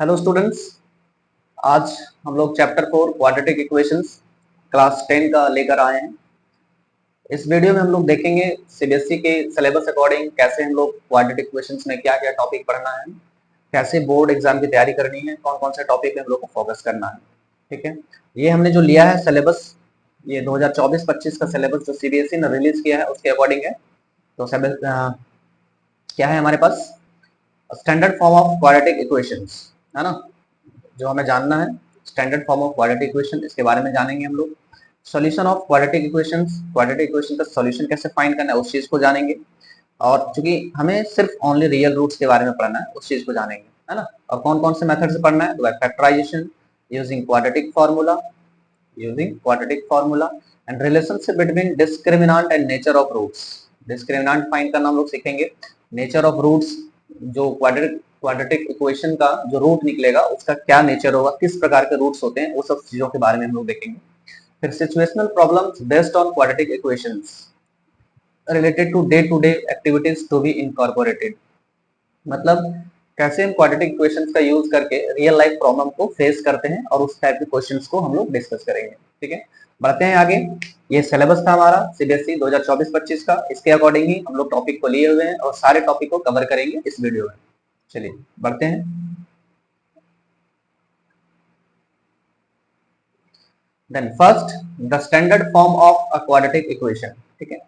Hello students. आज हम लोग चैप्टर 4 क्वाड्रेटिक इक्वेशंस क्लास 10 का लेकर आए हैं। इस वीडियो में हम लोग देखेंगे सीबीएसई के सिलेबस अकॉर्डिंग कैसे हम लोग क्वाड्रेटिक इक्वेशंस में क्या क्या टॉपिक पढ़ना है, कैसे बोर्ड एग्जाम की तैयारी करनी है, कौन कौन से टॉपिक में हम लोग को फोकस करना है। ठीक है, ये हमने जो लिया है सिलेबस, ये 2024-25 का सिलेबस जो सीबीएसई ने रिलीज किया है उसके अकॉर्डिंग है। तो क्या है हमारे पास, standard form of quadratic equations, है ना, जो हमें जानना है। Standard form of quadratic equation, इसके बारे में जानेंगे हम लोग। Solution of quadratic equations, quadratic equation का सॉल्यूशन कैसे फाइंड करना है उस चीज को जानेंगे। और चूंकि हमें सिर्फ ओनली रियल रूट्स के बारे में पढ़ना है उस चीज को जानेंगे, है ना। और कौन कौन से मेथड से पढ़ना है, तो factorisation using quadratic formula, and relationship between discriminant and nature of roots. Discriminant find करना हम लोग सीखेंगे, नेचर ऑफ रूट्स, जो क्वाड्रेटिक इक्वेशन का जो रूट निकलेगा उसका क्या नेचर होगा, किस प्रकार के रूट्स होते हैं, वो सब चीजों के बारे में हम लोग देखेंगे। फिर situational problems based on quadratic equations related to day activities to be incorporated, मतलब कैसे हम क्वाड्रेटिक इक्वेशंस का यूज करके रियल लाइफ प्रॉब्लम को फेस करते हैं और उस टाइप के क्वेश्चंस को हम लोग डिस्कस करेंगे। ठीक है, बढ़ते हैं आगे। ये सिलेबस था हमारा सीबीएसई 2024-25 का, इसके अकॉर्डिंग ही हम लोग टॉपिक को लिए हुए हैं और सारे टॉपिक को कवर करेंगे इस वीडियो में। चलिए बढ़ते हैं। Then first, the standard form of a quadratic equation. ठीक है,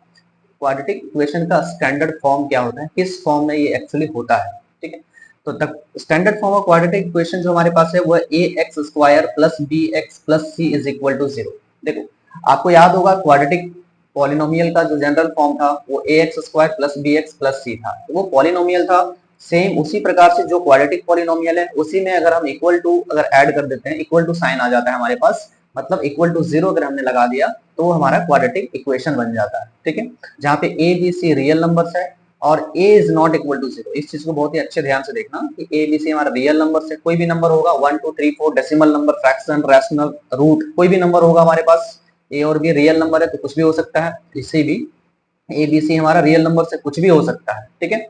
क्वाड्रेटिक इक्वेशन का स्टैंडर्ड फॉर्म क्या होता है, किस फॉर्म में ये एक्चुअली होता है। ठीक है, तो the standard form of quadratic equation जो हमारे पास है वो है a x square plus b x plus c is equal to zero. देखो, आपको याद होगा क्वाड्रेटिक पॉलिनोमियल का जो जनरल फॉर्म था वो a x square plus b x plus c था, तो वो पॉलिनोमियल था। सेम उसी प्रकार से जो क्वाड्रेटिक पॉलिनोमियल है उसी में अगर हम इक्वल टू अगर ऐड कर देते हैं, इक्वल टू साइन आ जाता है हमारे पास, मतलब इक्वल टू जीरो अगर हमने लगा दिया तो वो हमारा क्वाड्रेटिक इक्वेशन बन जाता है। ठीक है, जहाँ पे a b c real numbers है और a is not equal to zero. इस चीज को बहुत ही अच्छे ध्यान से देखना कि ए बी सी हमारा रियल नंबर है, कोई भी नंबर होगा 1 2 3 4 decimal number, fraction, rational, root, कोई भी नंबर होगा हमारे पास। ए और बी रियल नंबर है तो कुछ भी हो सकता है, इसे भी ए बी सी हमारा रियल नंबर से कुछ भी हो सकता है। ठीक है,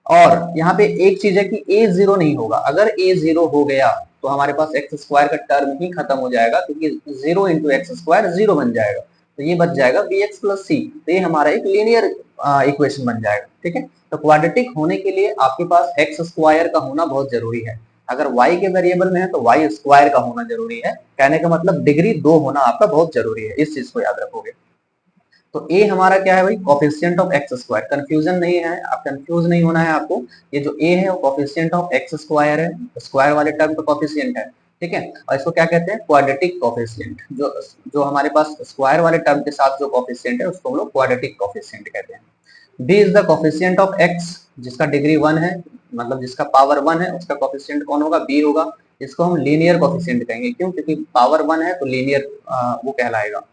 और यहाँ पे एक चीज है कि ए जीरो नहीं होगा, अगर ए जीरो हो गया तो हमारे पास एक्स स्क्वायर का टर्म ही खत्म हो जाएगा, क्योंकि zero into x square zero बन जाएगा, तो ये बच जाएगा बी एक्स प्लस सी, तो ये हमारा एक लीनियर इक्वेशन बन जाएगा। ठीक है, तो क्वाड्रेटिक होने के लिए आपके पास एक्स स्क्वायर का होना बहुत जरूरी है, अगर y के वेरिएबल में है तो y स्क्वायर का होना जरूरी है, कहने का मतलब डिग्री 2 होना आपका बहुत जरूरी है, इस चीज को याद रखोगे। तो a हमारा क्या है भाई, coefficient of x square, confusion नहीं है, आप कंफ्यूज नहीं होना है आपको। ये जो a है वो कोफिशिएंट ऑफ एक्स स्क्वायर है, स्क्वायर वाले टर्म का कोफिशिएंट है। ठीक है, और इसको क्या कहते हैं, क्वाड्रेटिक कोफिशिएंट। जो जो हमारे पास स्क्वायर वाले टर्म के साथ जो कोफिशिएंट है उसको हम लोग क्वाड्रेटिक कोफिशिएंट कहते हैं। b is the coefficient of x, जिसका डिग्री 1 है, मतलब जिसका पावर 1 है उसका कोफिशिएंट कौन होगा, b होगा। इसको हम लीनियर कोफिशिएंट कहेंगे, क्यों, क्योंकि पावर 1 है तो लीनियर वो कहलाएगा।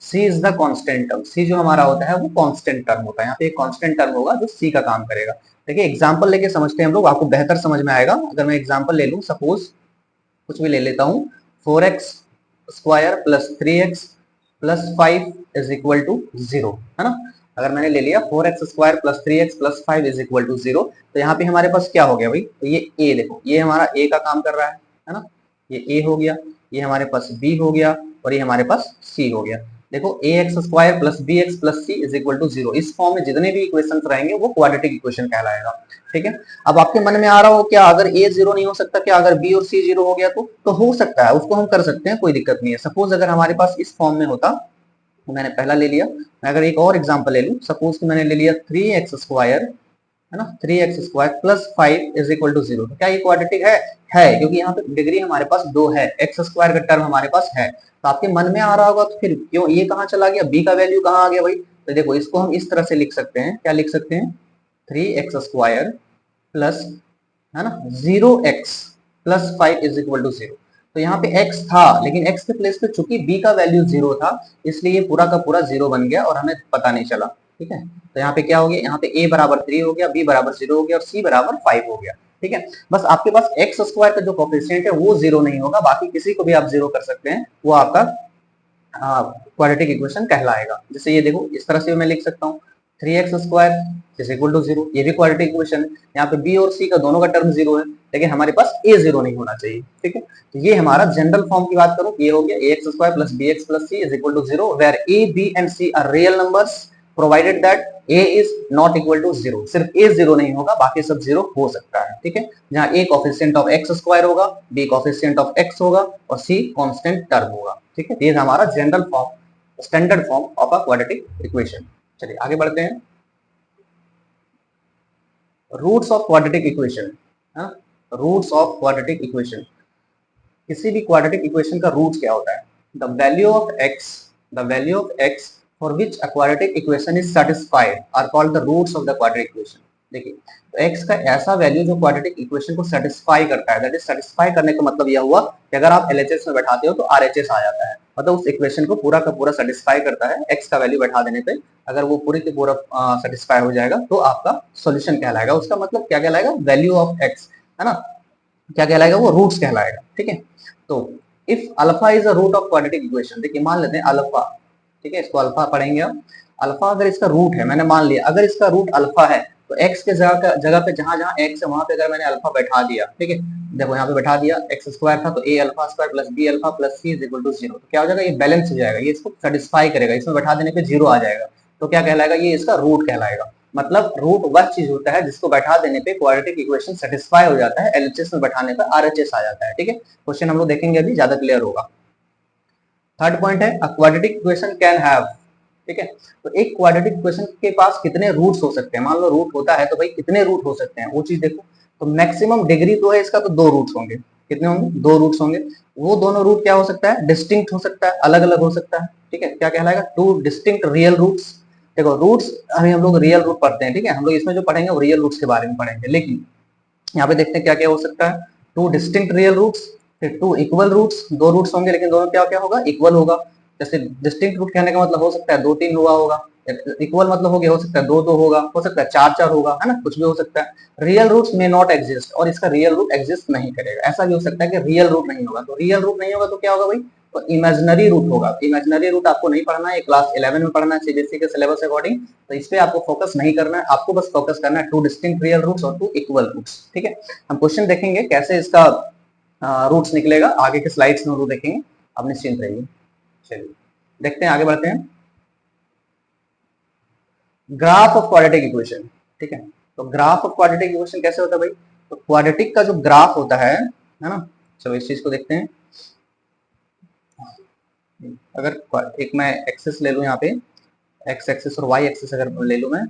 सी इज द कांस्टेंट टर्म, सी जो हमारा होता है वो कांस्टेंट टर्म होता है, यहाँ पे एक कांस्टेंट टर्म होगा जो सी का काम करेगा। देखिए एग्जांपल लेके समझते हैं हम लोग, आपको बेहतर समझ में आएगा। अगर मैं एग्जांपल ले लूं, सपोज कुछ भी ले लेता हूँ, 4x square plus 3x plus 5 is equal to zero, है ना। अगर मैंने ले लिया 4x square plus 3x plus 5 is equal to zero, तो यहाँ पे हमारे पास क्या हो गया भाई, तो ये a, देखो ये हमारा a का काम कर रहा है ना, ये a हो गया, ये हमारे पास b हो गया और ये हमारे पास c हो गया। देखो a x square plus b x plus c is equal to zero, इस फॉर्म में जितने भी इक्वेशन रहेंगे वो क्वाड्रेटिक इक्वेशन कहलाएगा। ठीक है, अब आपके मन में आ रहा हो क्या, अगर ए जीरो नहीं हो सकता क्या, अगर बी और सी जीरो हो गया तो हो सकता है, उसको हम कर सकते हैं, कोई दिक्कत नहीं है। सपोज अगर हमारे पास इस फॉर्म में होता, तो मैंने पहला ले लिया, मैं अगर एक और एग्जांपल ले लूं, सपोज कि मैंने ले लिया 3x स्क्वायर, है ना, 3x square plus 5 is equal to zero, तो क्या ये क्वाड्रेटिक है, क्योंकि यहाँ पे डिग्री हमारे पास 2 है, एक्स स्क्वायर का टर्म हमारे पास है। तो आपके मन में आ रहा होगा तो फिर क्यों ये कहाँ चला गया, बी का वैल्यू कहाँ आ गया भाई, तो देखो इसको हम इस तरह से लिख सकते हैं, क्या लिख सकते हैं, 3x स्क्वायर प्लस, है ना, 0x plus 5 is equal to zero. तो यहाँ पे x था लेकिन x के प्लेस पे चूंकि b का वैल्यू जीरो था, इसलिए ये पूरा का पूरा जीरो बन गया और हमें पता नहीं चला। ठीक है, तो यहाँ पे क्या हो गया, यहाँ पे a बराबर 3 हो गया, b बराबर 0 हो गया और c बराबर 5 हो गया। ठीक है, बस आपके पास एक्स स्क्वायर का जो कोफिशिएंट है वो जीरो नहीं होगा, बाकी किसी को भी आप जीरो कर सकते हैं, वो आपका क्वाड्रेटिक इक्वेशन कहलाएगा। जैसे ये देखो इस तरह से मैं लिख सकता हूँ, 3x square is equal to zero, ये भी क्वाड्रेटिक इक्वेशन है, यहाँ पे b और c का दोनों का टर्म जीरो है, लेकिन हमारे पास ए जीरो नहीं होना चाहिए, ठीक है। तो ये हमारा जनरल फॉर्म की बात करूं, ये हो गया a x square plus b x plus c is equal to zero, where a b and c are real numbers provided that a is not equal to zero. सिर्फ a जीरो नहीं होगा, बाकी सब जीरो हो सकता है, ठीक है। जहां a coefficient of x square होगा, b कोफिशिएंट ऑफ x होगा और c कांस्टेंट टर्म होगा, ठीक है। ये हमारा general form, standard form of a quadratic equation. चलिए आगे बढ़ते हैं। Roots of quadratic equation, roots of quadratic equation. किसी भी क्वाड्रेटिक इक्वेशन का रूट क्या होता है? The value of x, the value of x for which a quadratic equation is satisfied are called the roots of the quadratic equation. देखिए, तो x का ऐसा वैल्यू जो क्वाड्रेटिक इक्वेशन को सेटिस्फाई करता है, दैट इज सेटिस्फाई करने का मतलब यह हुआ कि अगर आप LHS में बैठाते हो तो RHS आ जाता है, मतलब उस इक्वेशन को पूरा का पूरा सेटिस्फाई करता है। x का वैल्यू बैठा देने पे अगर वो पूरी की पूरा सेटिस्फाई हो जाएगा तो आपका सॉल्यूशन कहलाएगा। उसका मतलब क्या कहलाएगा? वैल्यू ऑफ x, है ना, क्या कहलाएगा? वो रूट्स कहलाएगा, ठीक है। तो if alpha is a root of quadratic equation, देखिए मान लेते हैं अल्फा, ठीक है, इसको अल्फा पढ़ेंगे हम। अल्फा अगर इसका रूट है, मैंने मान लिया अगर इसका रूट अल्फा है तो x के जगह पे जहां जहां x है वहां पे अगर मैंने अल्फा बैठा दिया, ठीक है, देखो यहाँ पे बैठा दिया x स्क्वायर था तो a alpha square plus b alpha plus c is equal to zero, तो क्या हो जाएगा? ये बैलेंस हो जाएगा, ये इसको सेटिस्फाई करेगा, इसमें बैठा देने पे जीरो आ जाएगा, तो क्या कहलाएगा? ये इसका रूट कहलाएगा। मतलब रूट वह चीज होता है जिसको बैठा देने पे क्वाड्रेटिक इक्वेशन सेटिस्फाई हो जाता है, LHS में बैठाने पर RHS आ जाता है, ठीक है। क्वेश्चन हम लोग देखेंगे अभी, ज्यादा क्लियर होगा। थर्ड पॉइंट है अ क्वाड्रेटिक इक्वेशन कैन हैव, ठीक है। तो एक क्वाड्रेटिक इक्वेशन के पास कितने रूट्स हो सकते हैं? मान लो रूट होता है तो भाई कितने रूट हो सकते हैं वो चीज देखो। तो मैक्सिमम डिग्री तो है इसका, तो दो रूट्स होंगे। कितने होंगे? दो रूट्स होंगे। वो दोनों रूट क्या हो सकता है? डिस्टिंक्ट हो सकता है, अलग अलग हो सकता है, ठीक है। क्या कहलाएगा? Two distinct real roots. देखो रूट्स अभी हम लोग रियल रूट पढ़ते हैं, ठीक है, हम लोग इसमें जो पढ़ेंगे वो रियल रूट्स के बारे में पढ़ेंगे, लेकिन यहाँ पे देखते हैं क्या क्या हो सकता है। टू डिस्टिंक्ट रियल रूट्स, फिर टू इक्वल रूट्स, दो रूट्स होंगे लेकिन दोनों क्या क्या होगा? इक्वल होगा। जैसे डिस्टिंक्ट रूट कहने का मतलब हो सकता है दो तीन हुआ होगा, इक्वल मतलब हो गया हो सकता है दो दो होगा, हो सकता है चार चार होगा, है ना, कुछ भी हो सकता है। रियल रूट्स में नॉट एग्जिस्ट, और इसका रियल रूट एग्जिस्ट नहीं करेगा। ऐसा भी हो सकता है कि रियल रूट नहीं होगा, तो रियल रूट नहीं होगा तो क्या होगा भाई? तो इमेजिनरी रूट होगा। इमेजिनरी रूट आपको नहीं पढ़ना है, क्लास 11 में पढ़ना है सीबीएसई के सिलेबस अकॉर्डिंग, तो इस पे आपको फोकस नहीं करना है, आपको बस फोकस करना है टू डिस्टिंक्ट रियल रूट्स और टू इक्वल रूट्स, ठीक है। हम क्वेश्चन देखेंगे कैसे इसका रूट्स निकलेगा, आगे के स्लाइड्स में वो देखेंगे, आप निश्चिंत रहिए। चलिए देखते हैं, आगे बढ़ते हैं। ग्राफ ऑफ क्वाड्रेटिक इक्वेशन, ठीक है। तो ग्राफ ऑफ क्वाड्रेटिक इक्वेशन कैसे होता है भाई? तो क्वाड्रेटिक का जो ग्राफ होता है ना, चलो इस चीज को देखते हैं। अगर एक मैं एक्सेस ले लूं यहाँ पे, एक्स एक्सेस और वाई एक्सेस अगर ले लूं मैं,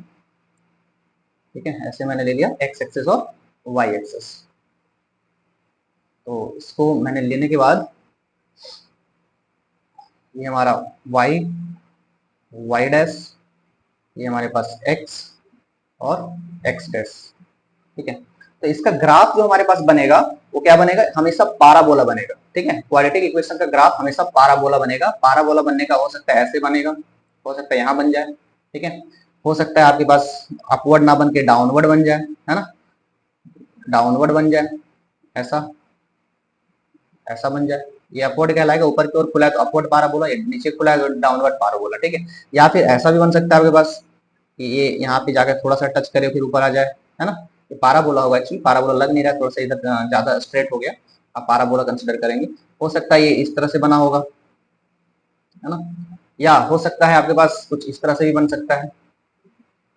ठीक है, ऐसे मैंने ले लिया एक्स एक्सेस और वाई एक्सेस। तो इसको मैंने लेने के बाद ये हमारा वाई, वाई डैश, ये हमारे पास एक्स और एक्स डैश, ठीक है। तो इसका ग्राफ जो हमारे पास बनेगा वो क्या बनेगा? हमेशा पाराबोला बनेगा, ठीक है। क्वाड्रेटिक इक्वेशन का ग्राफ हमेशा पाराबोला बनेगा। पाराबोला बनने का हो सकता है ऐसे बनेगा, हो सकता है यहाँ बन जाए, ठीक है, हो सकता है आपके पास अपवर्ड ना बन के डाउनवर्ड बन जाए, है ना, डाउनवर्ड बन जाए, ऐसा ऐसा बन जाए। ये अपवर्ड कहलाएगा, ऊपर की ओर खुला है तो अपवर्ड पाराबोला, नीचे खुला है तो डाउनवर्ड पाराबोला, ठीक है। या फिर ऐसा भी बन सकता है आपके पास कि ये यहाँ पे जाकर थोड़ा सा टच करे फिर ऊपर आ जाए, है ना। ये पाराबोला होगा, एक्चुअली पाराबोला लग नहीं रहा है, थोड़ा सा इधर ज्यादा स्ट्रेट हो गया, आप पाराबोला कंसिडर करेंगे। हो सकता है ये इस तरह से बना होगा, है ना, या हो सकता है आपके पास कुछ इस तरह से भी बन सकता है,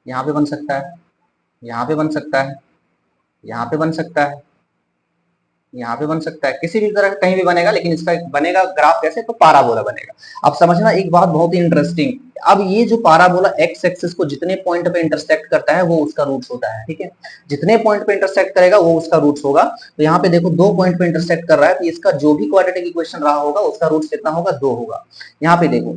यहाँ पे बन सकता है, यहाँ पे बन सकता है, यहाँ पे बन सकता है, यहाँ पे बन सकता है, किसी भी तरह कहीं भी बनेगा, लेकिन इसका बनेगा ग्राफ कैसे? तो पाराबोला बनेगा। अब समझना एक बात बहुत ही इंटरेस्टिंग, अब ये जो पाराबोला एक्स एक्सिस को जितने पॉइंट पे इंटरसेक्ट करता है वो उसका रूट्स होता है, ठीक है। जितने पॉइंट पे इंटरसेक्ट करेगा वो उसका रूट्स होगा। तो यहाँ पे देखो दो पॉइंट पे इंटरसेक्ट कर रहा है, तो इसका जो भी क्वाड्रेटिक इक्वेशन रहा होगा उसका रूट्स कितना होगा? दो होगा। यहाँ पे देखो,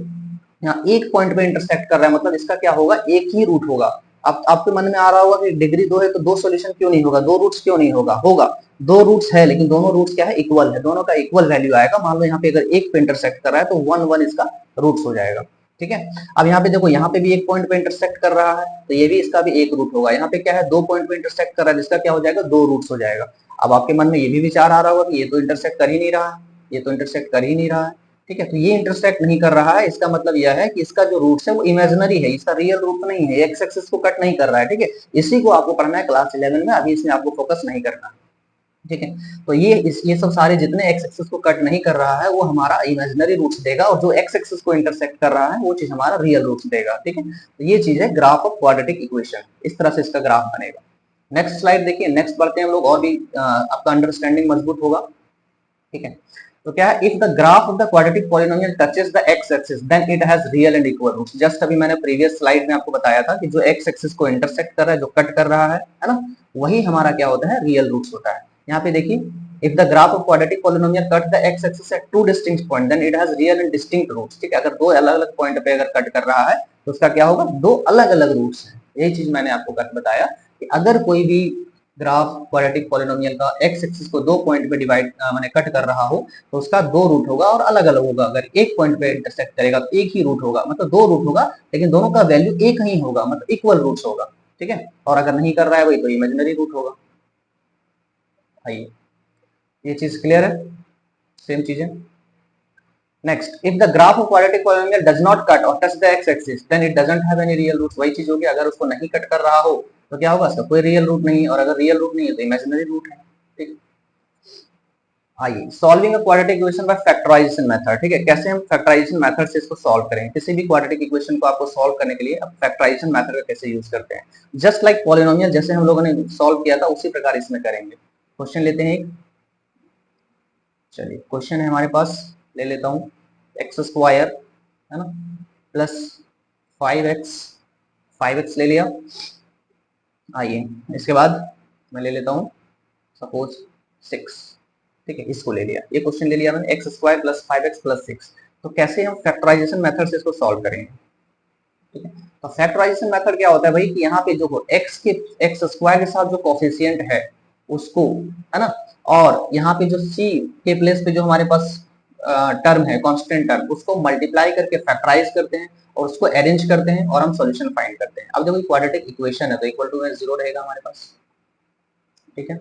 यहाँ एक पॉइंट पे इंटरसेक्ट कर रहा है, मतलब इसका क्या होगा? एक ही रूट होगा। अब आपके मन में आ रहा होगा कि डिग्री दो है तो दो सॉल्यूशन क्यों नहीं होगा, दो रूट्स क्यों नहीं होगा? होगा, दो रूट्स है, लेकिन दोनों रूट्स क्या है? इक्वल है, दोनों का इक्वल वैल्यू आएगा। मान लो यहाँ पे अगर एक पे इंटरसेक्ट कर रहा है तो वन वन इसका रूट्स हो जाएगा, ठीक है। अब यहाँ पे देखो, यहाँ पे भी एक पॉइंट पे इंटरसेक्ट कर रहा है तो ये भी इसका भी एक रूट होगा। यहाँ पे क्या है? दो पॉइंट पे इंटरसेक्ट कर रहा है जिसका क्या हो जाएगा? दो रूट्स हो जाएगा। अब आपके मन में ये भी विचार आ रहा होगा कि ये तो इंटरसेक्ट कर ही नहीं रहा है, ये तो इंटरसेक्ट कर ही नहीं रहा है, ठीक है। तो ये इंटरसेक्ट नहीं कर रहा है, इसका मतलब यह है कि इसका जो रूट्स है वो इमेजिनरी है, इसका रियल रूट नहीं है, एक्स एक्सिस को कट नहीं कर रहा है, ठीक है। इसी को आपको पढ़ना है क्लास 11 में, अभी इसमें आपको फोकस नहीं करना, ठीक है। तो ये सब सारे जितने एक्स एक्सिस को कट नहीं कर रहा है वो हमारा इमेजिनरी रूट्स देगा, और जो एक्स एक्सिस को इंटरसेक्ट कर रहा है वो चीज हमारा रियल रूट्स देगा। ठीक है, तो ये चीज है ग्राफ ऑफ क्वाड्रेटिक इक्वेशन, इस तरह से इसका ग्राफ बनेगा। नेक्स्ट स्लाइड देखिए, नेक्स्ट बढ़ते हैं हम लोग, और भी आपका अंडरस्टैंडिंग मजबूत होगा। ठीक है, तो क्या है, if the graph of the quadratic polynomial touches the x axis then it has real and equal roots. Just अभी मैंने प्रीवियस स्लाइड में आपको बताया था कि जो एक्स एक्सिस को इंटरसेक्ट कर रहा है, जो कट कर रहा है ना, वही हमारा क्या होता है, रियल रूट्स होता है। यहाँ पे देखिए, if the graph of quadratic polynomial cut the x axis at two distinct points then it has real and distinct roots। ठीक है, अगर दो अलग अलग पॉइंट पे अगर कट कर रहा है तो उसका क्या होगा, दो अलग अलग रूट्स हैं। यही चीज मैंने आपको बताया कि अगर कोई भी ग्राफ क्वाड्रेटिक पॉलिनोमियल का एक्स एक्सिस को दो पॉइंट पे डिवाइड माने कट कर रहा हो तो उसका दो रूट होगा और अलग अलग होगा। अगर एक पॉइंट पे इंटरसेक्ट करेगा तो एक ही रूट होगा, मतलब दो रूट होगा लेकिन दोनों का वैल्यू एक ही होगा, मतलब इक्वल रूट्स होगा। ठीक है, और अगर नहीं कर रहा है वही तो इमेजिनरी रूट होगा। आइए, ये चीज क्लियर है, सेम चीज है। Next, if the graph of quadratic polynomial does not cut or touch the x axis then it doesn't have any real roots. वही चीज होगी, अगर उसको नहीं कट कर रहा हो तो क्या होगा, उसका कोई रियल रूट नहीं है, और अगर रियल रूट नहीं है तो इमेजिनरी रूट है। ठीक, आइए, solving a quadratic equation by factorisation method. ठीक है, कैसे हम फैक्टराइजेशन मेथड से इसको सॉल्व करेंगे, किसी भी क्वाड्रेटिक इक्वेशन को आपको सॉल्व करने के लिए अब फैक्टराइजेशन मेथड का कैसे यूज करते हैं। जस्ट लाइक पॉलिनोमियल जैसे हम लोगों ने सॉल्व किया था उसी प्रकार इसमें करेंगे। क्वेश्चन लेते हैं एक, चलिए क्वेश्चन है हमारे पास, ले लेता हूँ, एक्स स्क्वायर है ना प्लस 5x, 5x ले लिया। आइए, इसके बाद मैं ले लेता हूँ सपोज 6। ठीक है, इसको ले लिया, ये क्वेश्चन ले लिया मैंने, x square plus 5x plus 6। तो कैसे हम फैक्टराइजेशन मेथड से इसको सॉल्व करेंगे। ठीक है, तो फैक्टराइजेशन मेथड क्या होता है भाई कि यहाँ पे जो एक्स स्क्वायर के साथ जो कोफिशिएंट है उसको, है ना, और यहाँ पे जो c के प्लेस पे जो हमारे पास टर्म है कांस्टेंट टर्म, उसको मल्टीप्लाई करके फैक्टराइज करते हैं और उसको अरेंज करते हैं और हम सॉल्यूशन फाइंड करते हैं। अब जब क्वाड्रेटिक इक्वेशन है तो इक्वल टू में जीरो रहेगा हमारे पास। ठीक है,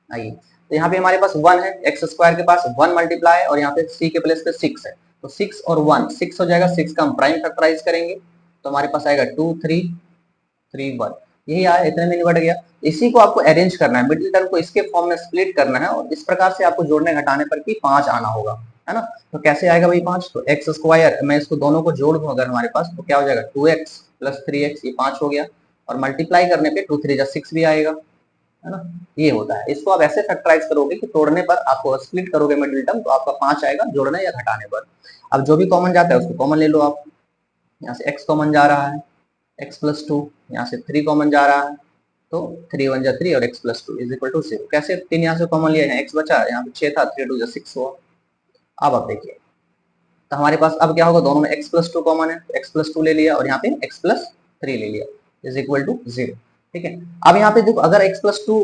आइए, तो यहाँ पे हमारे पास 1 है, एक्स स्क्वायर के पास 1 मल्टीप्लाई और यहाँ पे c के प्लेस पे 6 है, तो 6 और 1 6 हो जाएगा, 6 का हम प्राइम फैक्टराइज करेंगे तो हमारे पास आएगा 2 3 3 1, यही आया, इतने में निबट गया। इसी को आपको अरेंज करना है, मिडिल टर्म को इसके फॉर्म में स्प्लिट करना है और इस प्रकार से आपको जोड़ने घटाने पर कि 5 आना होगा, है ना। तो कैसे आएगा भाई 5, तो एक्स स्क्वायर, मैं इसको दोनों को जोड़ दूं अगर हमारे पास तो क्या हो जाएगा 2x प्लस 3x, ये 5 हो गया, और मल्टीप्लाई करने पे 2 3 6 भी आएगा, है ना। ये होता है, इसको आप ऐसे फैक्टराइज करोगे कि तोड़ने पर आपको स्प्लिट करोगे मिडिल टर्म तो आपका 5 आएगा जोड़ने या घटाने पर। अब जो भी कॉमन जाता है उसको कॉमन ले लो आप, यहाँ से x कॉमन जा रहा है, x प्लस 2, यहाँ से 3 कॉमन जा रहा है तो 3 1 जा 3 और x plus 2 is equal to 0। कैसे, 3 यहाँ से कॉमन लिया है, x बचा, यहाँ पे 6 था, 3 2 जा 6 हुआ। अब आप देखिए, तो हमारे पास अब क्या होगा, दोनों में x प्लस 2 कॉमन है, x प्लस 2 ले लिया और यहाँ पे x प्लस 3 ले लिया, इज इक्वल टू 0। ठीक है, अब यहाँ पे देखो, अगर x plus 2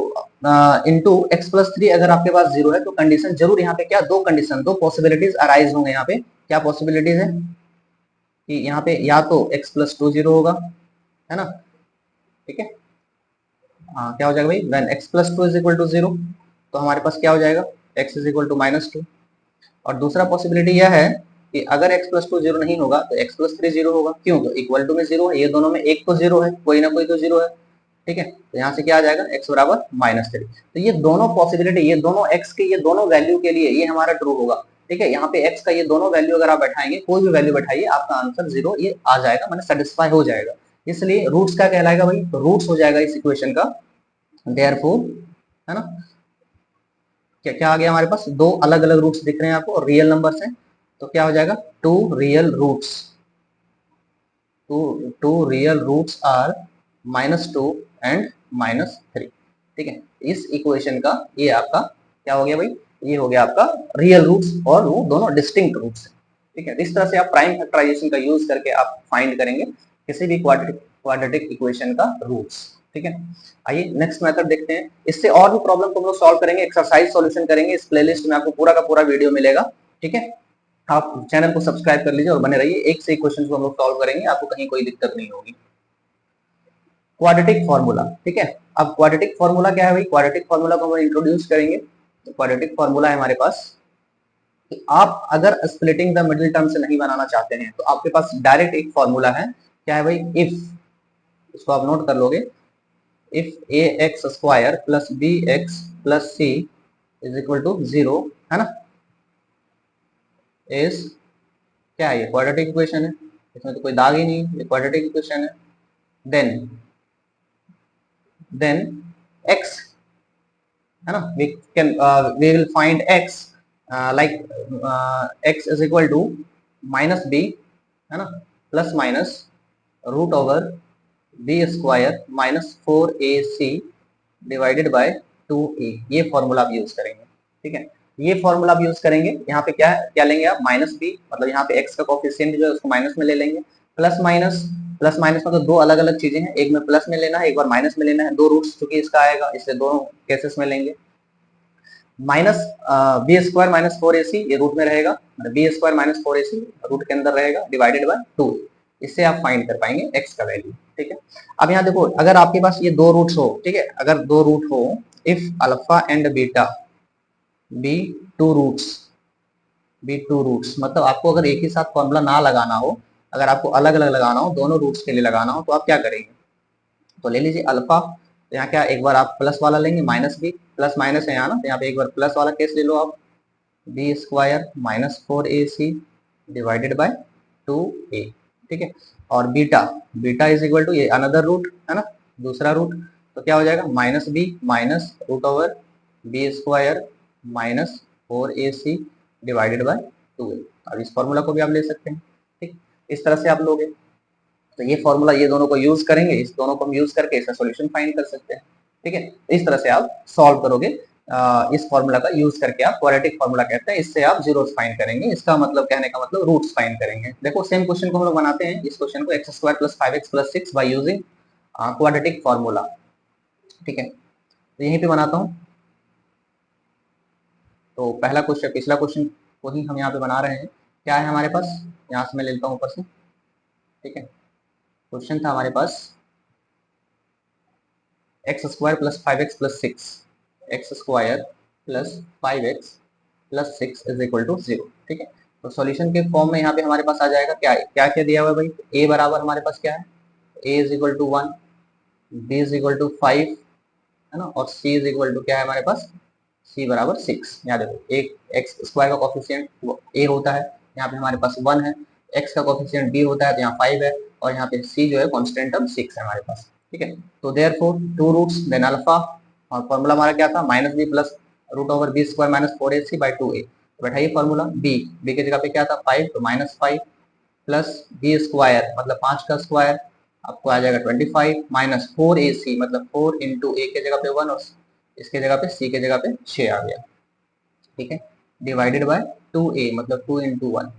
into x plus 3 अगर आपके पास 0 है तो कंडीशन जरूर यहाँ पे क्या, दो कंडीशन, दो पॉसिबिलिटीज अराइज होंगे। यहाँ पे क्या पॉसिबिलिटीज है कि यहाँ पे या तो x प्लस 2 0 होगा, है ना। ठीक है, हाँ क्या हो जाएगा भाई, when x plus 2 is equal to 0 तो हमारे पास क्या हो जाएगा, x इज इक्वल टू -2। और दूसरा पॉसिबिलिटी यह है कि अगर x प्लस 2 0 नहीं होगा तो x प्लस 3 0 होगा, क्यों, तो इक्वल टू में 0 है, ये दोनों में एक तो 0 है, कोई ना कोई तो 0 है। ठीक है, तो यहाँ से क्या आ जाएगा, x बराबर -3। तो ये दोनों पॉसिबिलिटी, ये दोनों x के ये दोनों वैल्यू के लिए ये हमारा ट्रू होगा। ठीक है, यहाँ पे x का ये दोनों वैल्यू अगर आप बैठाएंगे, कोई भी वैल्यू बैठाइए, आपका आंसर 0 ये आ जाएगा, मैंने सेटिस्फाई हो जाएगा। इसलिए रूट्स क्या कहलाएगा भाई, तो रूट्स हो जाएगा इस इक्वेशन का देयरफॉर, है ना। क्या क्या आ गया हमारे पास, दो अलग अलग रूट्स दिख रहे हैं आपको और रियल नंबर से, तो क्या हो जाएगा, two real roots, two real roots are -2 and -3। ठीक है, इस इक्वेशन का ये आपका क्या हो गया भाई, ये हो गया आपका रियल रूट्स और वो दोनों डिस्टिंक्ट रूट्स। ठीक है, इस तरह से आप प्राइम फैक्टराइजेशन का यूज करके आप फाइंड करेंगे किसी भी क्वाड्रेटिक इक्वेशन का रूट्स। ठीक है, आइए नेक्स्ट मेथड देखते हैं। इससे और भी प्रॉब्लम को हम लोग सॉल्व करेंगे, एक्सरसाइज सॉल्यूशन करेंगे, इस प्लेलिस्ट में आपको पूरा का पूरा वीडियो मिलेगा। ठीक है, आप चैनल को सब्सक्राइब कर लीजिए और बने रहिए, एक से एक क्वेश्चन को हम लोग सॉल्व करेंगे, आपको कहीं कोई दिक्कत नहीं होगी। क्वाड्रेटिक फॉर्मूला, ठीक है, अब क्वाड्रेटिक फॉर्मूला क्या है भाई, क्वाड्रेटिक फॉर्मूला को हम इंट्रोड्यूस करेंगे। तो क्वाड्रेटिक फॉर्मूला है हमारे पास कि आप अगर स्प्लिटिंग द मिडिल टर्म से नहीं बनाना चाहते हैं तो आपके पास डायरेक्ट एक फॉर्मूला है, क्या है भाई, इफ, इसको आप नोट कर लोगे, if a x square plus b x plus c is equal to 0, है ना, इज क्या है, ये क्वाड्रेटिक इक्वेशन है, इसमें तो कोई दाग ही नहीं, ये क्वाड्रेटिक इक्वेशन है। देन x, है ना, we will find x like x is equal to minus b, है ना, plus minus root over b square minus 4ac divided by 2a। ये फॉर्मूला आप यूज करेंगे, ठीक है, ये फॉर्मूला आप यूज करेंगे। यहाँ पे क्या लेंगे आप, माइनस बी, मतलब यहाँ पे x का कोफिशिएंट जो है उसको माइनस में ले लेंगे, प्लस माइनस मतलब दो अलग अलग चीजें हैं, एक में प्लस में लेना है, एक बार माइनस में लेना है, दो रूट्स चूंकि इसका आएगा, इसलिए दोनों केसेस में लेंगे। Minus B square minus 4ac ये रूट में रहेगा, B square minus 4ac root के अंदर रहेगा, डिवाइडेड बाय 2। इससे आप फाइंड कर पाएंगे x का वैल्यू, ठीक है। अब यहाँ देखो, अगर आपके पास ये दो रूट्स हो, ठीक है, अगर दो रूट हो, if alpha and beta be two roots, मतलब आपको अगर एक ही साथ फॉर्मूला ना लगाना हो, अगर आपको अलग अलग लगाना हो, दोनों रूट्स के लिए लगाना हो, तो आप क्या करेंगे, तो ले लीजिए अल्फा, तो यहाँ क्या एक बार आप प्लस वाला लेंगे, माइनस बी, प्लस माइनस है यहाँ ना, तो यहाँ पे एक बार प्लस वाला केस ले लो आप, b square minus 4ac divided by 2a, ठीक है। और बीटा इज इक्वल टू ये अनदर रूट, है ना, दूसरा रूट, तो क्या हो जाएगा, minus b minus root over b square minus 4ac divided by 2a। अब इस फॉर्मूला को भी आप ले सकते हैं, ठीक, इस तरह से आप लोगे, तो ये फॉर्मूला, ये दोनों को यूज करेंगे, इस दोनों को हम यूज करके इसका सॉल्यूशन फाइंड कर सकते हैं, ठीक है। इस तरह से आप सॉल्व करोगे, इस फॉर्मूला का यूज करके, आप क्वाड्रेटिक फॉर्मूला कहते हैं, इससे आप जीरोस फाइंड करेंगे, इसका मतलब कहने का मतलब रूट्स फाइंड करेंगे। देखो सेम क्वेश्चन को हम लोग बनाते हैं, इस क्वेश्चन को x square plus 5x plus 6 by using quadratic formula, ठीक है, तो यहीं पे बनाता हूँ। तो पहला क्वेश्चन, पिछला क्वेश्चन को ही हम यहाँ पे बना रहे हैं, क्या है हमारे पास, यहाँ से मैं लेता हूँ ऊपर से, ठीक है। क्वेश्चन था हमारे पास x square plus 5x plus 6, x square plus 5x plus 6 is equal to 0, ठीक है। तो सॉल्यूशन के फॉर्म में यहाँ पे हमारे पास आ जाएगा, क्या क्या क्या दिया हुआ है भाई, a बराबर हमारे पास क्या है, a is equal to 1, b is equal to 5, है ना, और c इज इक्वल टू क्या है हमारे पास, c बराबर 6। यहाँ देखो, एक एक्स स्क्वायर का कोफिशिएंट a होता है, यहाँ पे हमारे पास 1 है, x का कोफिशिएंट b होता है, तो यहाँ 5 है, और यहाँ पे c जो है कांस्टेंट टर्म 6 है हमारे पास, ठीक है। तो therefore two roots then alpha, और फॉर्मूला हमारा क्या था, minus b plus root over b square minus 4ac by 2a। तो बैठाइए फॉर्मूला, बी की जगह पे क्या था 5, तो माइनस 5 प्लस बी स्क्वायर मतलब 5 का स्क्वायर, आपको आ जाएगा 25 माइनस 4ac मतलब 4 इंटू ए के जगह पे 1 और इसके जगह पे सी के जगह पे 6 आ गया, ठीक है, डिवाइडेड बाय 2a मतलब 2 इंटू 1,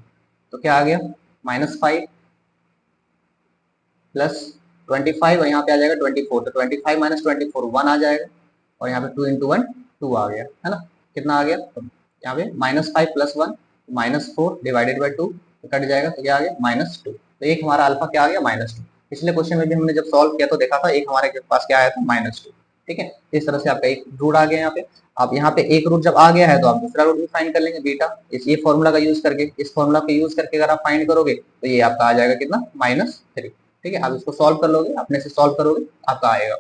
तो क्या आ गया, माइनस 5 प्लस 25 और यहाँ पे आ जाएगा 24, तो 25 माइनस 24 1 आ जाएगा, और यहाँ पे 2 इंटू 1 2 आ गया, है ना, कितना आ गया, तो यहाँ पे minus 5 plus 1 minus 4 divided by 2, cut जाएगा, तो क्या आ गया माइनस 2। तो एक हमारा अल्फा क्या आ गया, -2। पिछले क्वेश्चन में भी हमने जब सॉल्व किया तो देखा था, एक हमारे पास क्या आया था, -2, ठीक है। इस तरह से आपका एक रूट आ गया यहाँ पे। अब यहाँ पे एक रूट जब आ गया है तो आप दूसरा रूट भी फाइंड कर लेंगे बीटा, इस ये फॉर्मूला का यूज करके, इस फॉर्मूला का यूज करके अगर आप फाइंड करोगे तो ये आपका आ जाएगा कितना, -3, ठीक है। आप इसको सॉल्व कर लोगे, अपने से सॉल्व करोगे, आपका आएगा,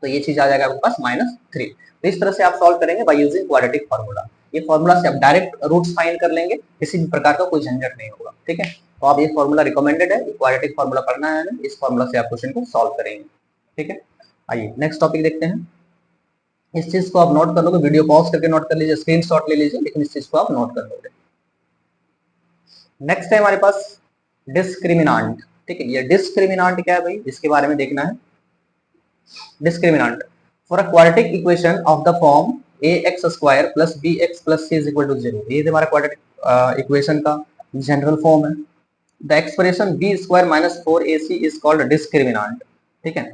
तो ये चीज आ जाएगा आपके पास -3। तो इस तरह से आप सॉल्व करेंगे बाय यूजिंग क्वाड्रेटिक फार्मूला। ये फार्मूला से आप डायरेक्ट रूट्स फाइंड कर लेंगे, किसी भी प्रकार का कोई झंझट नहीं होगा, ठीक है। तो आप ये फार्मूला रिकमेंडेड है, क्वाड्रेटिक फार्मूला पढ़ना है हमें, इस फार्मूला से आप क्वेश्चन को सॉल्व करेंगे, ठीक है। आइए नेक्स्ट टॉपिक देखते हैं। इस चीज को आप नोट कर लोगे, वीडियो पॉज करके नोट कर लीजिए, स्क्रीनशॉट ले लीजिए, लेकिन इस चीज को आप नोट कर लोगे। नेक्स्ट है हमारे पास डिस्क्रिमिनांट, ठीक है। ये डिस्क्रिमिनांट क्या है भाई, इसके बारे में देखना है। Discriminant for a quadratic equation of the form ax square plus bx plus c is equal to 0, ये हमारा क्वाड्रेटिक इक्वेशन का जनरल फॉर्म है। The expression b square minus 4ac is called discriminant, ठीक है।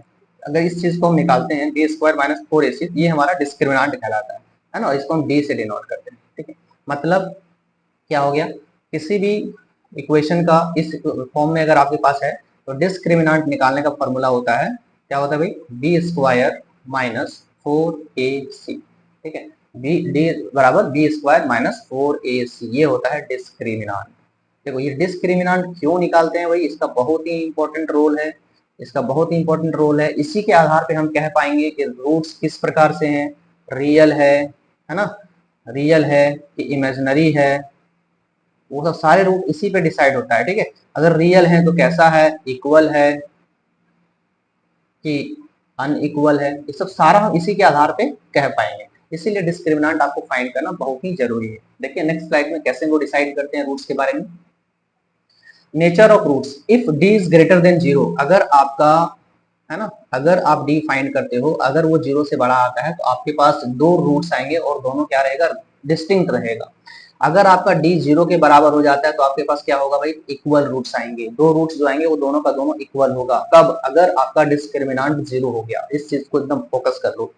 अगर इस चीज को हम निकालते हैं b स्क्वायर माइनस 4ac, ये हमारा डिस्क्रिमिनांट कहलाता है ना, इसको हम d से डिनोट करते हैं, ठीक है। मतलब क्या हो गया, किसी भी इक्वेशन का इस फॉर्म में अगर आपके पास है तो डिस्क्रिमिनांट निकालने का फॉर्मूला होता है, क्या होता है भाई, बी स्क्वायर माइनस 4ac, ठीक है, बी डी बराबर बी स्क्वायर माइनस 4ac, ये होता है डिस्क्रिमिनांट। देखो ये डिस्क्रिमिनांट क्यों निकालते हैं भाई, इसका बहुत ही इंपॉर्टेंट रोल है। इसका बहुत ही इंपॉर्टेंट रोल है। इसी के आधार पे हम कह पाएंगे कि रूट्स किस प्रकार से हैं, रियल है ना, रियल है कि इमेजिनरी है, वो सब सारे रूट इसी पे डिसाइड होता है। ठीक है, अगर रियल है तो कैसा है, इक्वल है कि अनइक्वल है, ये सब सारा हम इसी के आधार पे कह पाएंगे। इसीलिए डिस्क्रिमिनेंट आपको फाइंड करना बहुत ही जरूरी है। देखिए नेक्स्ट स्लाइड में कैसे वो डिसाइड करते हैं रूट्स के बारे में। Nature of roots, if D is greater than zero, अगर आपका है ना, अगर आप डी फाइंड करते हो, अगर वो जीरो से बड़ा आता है तो आपके पास दो रूट्स आएंगे और दोनों क्या रहेगा, डिस्टिंक्ट रहेगा। अगर आपका डी जीरो के बराबर हो जाता है तो आपके पास क्या होगा भाई, इक्वल रूट्स आएंगे, दो रूट्स जो आएंगे वो दोनों का दोनों इक्वल होगा। कब, अगर आपका डिस्क्रिमिनेंट जीरो हो गया। इस चीज को एकदम फोकस कर लो।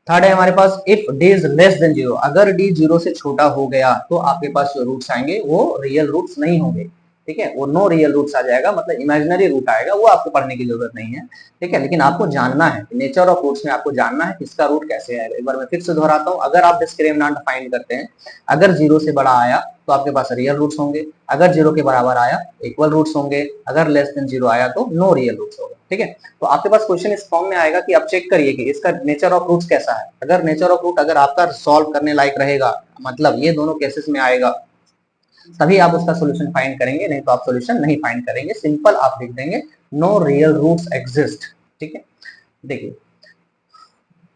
थर्ड है हमारे पास, if D is less than zero, अगर डी जीरो से छोटा हो गया तो आपके पास जो रूट्स आएंगे वो रियल रूट्स नहीं होंगे। ठीक है, वो नो रियल रूट्स आ जाएगा, मतलब इमेजिनरी रूट आएगा, वो आपको पढ़ने की जरूरत नहीं है। ठीक है, लेकिन आपको जानना है नेचर ऑफ रूट्स में, आपको जानना है किसका रूट कैसे आएगा। एक बार मैं फिर से दोहराता हूँ, अगर आप डिस्क्रिमिनेंट फाइंड करते हैं, अगर जीरो से बड़ा आया तो आपके पास रियल रूट्स होंगे, अगर जीरो के बराबर आया इक्वल रूट्स होंगे, अगर लेस देन जीरो आया तो नो रियल रूट्स होगा। ठीक है, तो आपके पास क्वेश्चन इस फॉर्म में आएगा कि आप चेक करिए कि इसका नेचर ऑफ रूट्स कैसा है। अगर नेचर ऑफ रूट अगर आपका सॉल्व करने लायक रहेगा, मतलब ये दोनों केसेस में आएगा, तभी आप उसका सोल्यूशन फाइंड करेंगे, नहीं तो आप सोल्यूशन नहीं फाइंड करेंगे। सिंपल आप लिख देंगे नो रियल रूट्स एग्जिस्ट। ठीक है, देखिए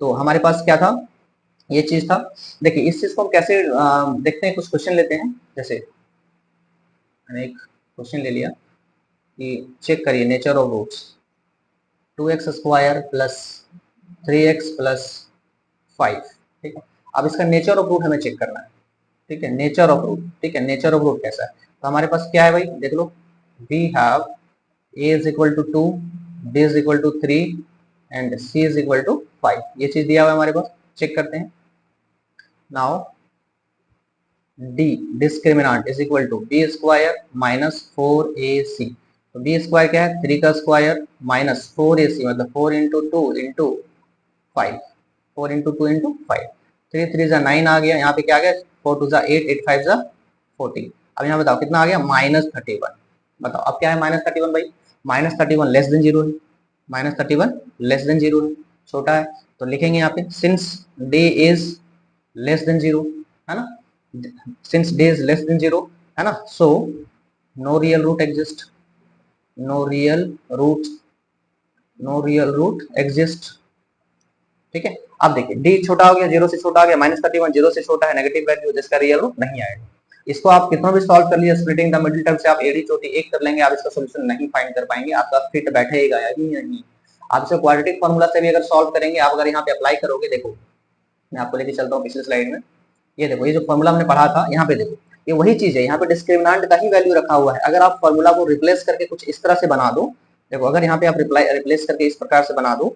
तो हमारे पास क्या था, ये चीज था। देखिए इस चीज को हम कैसे देखते हैं, कुछ क्वेश्चन लेते हैं। जैसे मैंने एक क्वेश्चन ले लिया कि चेक करिए nature of roots, 2x square plus 3x plus 5। ठीक है, अब इसका नेचर ऑफ रूट हमें चेक करना है। ठीक है, नेचर ऑफ रूट, ठीक है, नेचर ऑफ रूट कैसा है, तो हमारे पास क्या है भाई, देख लो, we have a is equal to 2, b is equal to 3 and c is equal to 5। ये चीज दिया हुआ है हमारे पास, चेक करते हैं। Now d discriminant is equal to b square minus 4ac, तो b स्क्वायर क्या है, 3 का स्क्वायर माइनस 4ac, मतलब 4 इंटू 2 इंटू 5, 4 इंटू 2 इंटू 5, 3 3 जा 9 आ गया, यहाँ पे क्या आ गया, 4 2 जा 8, 8 5 जा 40। अब यहाँ बताओ कितना आ गया, माइनस 31। बताओ अब क्या है माइनस 31 भाई, माइनस 31 लेस देन जीरो है, माइनस 31 लेस देन जीरो है, छोटा है, तो लिखेंगे यहाँ पे since d is less than zero, है ना, since d is less than zero, है ना, so no real root exist, no real root, no real root exist. ठीक है, अब देखिए डी छोटा हो गया, जीरो से छोटा आ गया, माइनस 31 जीरो से छोटा है, नेगेटिव वैल्यू, जिसका रियल रूट नहीं आएगा। इसको आप कितना भी सॉल्व कर लीजिए, स्प्लिटिंग द मिडिल टर्म से आप एडी चोटी एक कर लेंगे, आप इसका सोल्यूशन नहीं फाइंड कर पाएंगे, आपका फिट बैठेगा या नहीं। आप इसे क्वाड्रेटिक फार्मूला से भी अगर सॉल्व करेंगे, आप अगर यहाँ पे अप्लाई करोगे, देखो मैं आपको लेके चलता हूँ पिछले स्लाइड में, ये देखो ये जो फॉर्मूला हमने पढ़ा था, यहाँ पे देखो ये वही चीज है, यहाँ पे डिस्क्रिमिनेंट का ही वैल्यू रखा हुआ है। अगर आप फॉर्मूला को रिप्लेस करके कुछ इस तरह से बना दो, देखो अगर यहाँ पे आप रिप्लेस करके इस प्रकार से बना दो,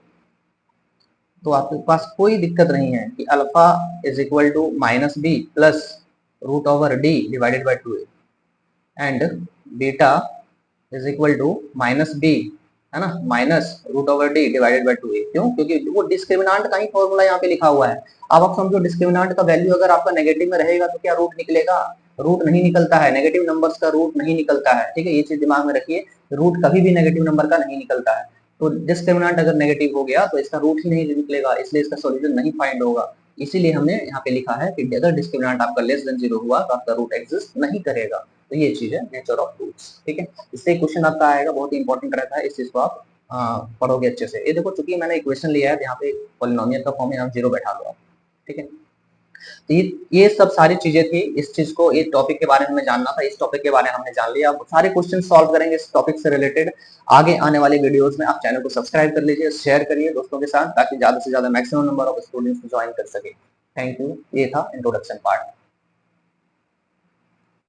तो आपके पास कोई दिक्कत नहीं है कि alpha is equal to minus b plus root over d divided by 2a and beta is equal to minus b, है ना, minus root over d divided by 2a। क्यों, क्योंकि वो डिस्क्रिमिनेंट का ही फॉर्मूला यहाँ पे लिखा हुआ है। अब आप समझो डिस्क्रिमिनेंट का वैल्यू अगर आपका नेगेटिव में रहेगा तो क्या रूट निकलेगा, रूट नहीं निकलता है, नेगेटिव नंबर्स का रूट नहीं निकलता है। ठीक है, ये चीज दिमाग में रखिए, रूट कभी भी नेगेटिव नंबर का नहीं निकलता है। तो डिस्क्रिमिनेंट अगर नेगेटिव हो गया तो इसका रूट ही नहीं निकलेगा, इसलिए इसका सॉल्यूशन नहीं फाइंड होगा। इसीलिए हमने यहाँ पे लिखा है कि अगर डिस्क्रिमिनेंट आपका लेस देन जीरो हुआ तो आपका रूट एग्जिस्ट नहीं करेगा। तो ये चीज है नेचर ऑफ रूट्स। ठीक है, इससे क्वेश्चन आपका आएगा, बहुत ही इंपॉर्टेंट रहता है, इस चीज को आप पढ़ोगे अच्छे से। ये देखो चूंकि मैंने इक्वेशन लिया है, यहाँ पे पॉलिनोमियल का फॉर्म यहाँ जीरो बैठा दो आप। ठीक है, तो ये सब सारी चीजें थी, इस चीज को, इस टॉपिक के बारे में हमें जानना था, इस टॉपिक के बारे में हमने जान लिया। अब सारे क्वेश्चन सॉल्व करेंगे इस टॉपिक से रिलेटेड आगे आने वाले वीडियोस में। आप चैनल को सब्सक्राइब कर लीजिए, शेयर करिए दोस्तों के साथ, ताकि ज्यादा से ज्यादा maximum number of students join कर सके। थैंक यू, ये था इंट्रोडक्शन पार्ट।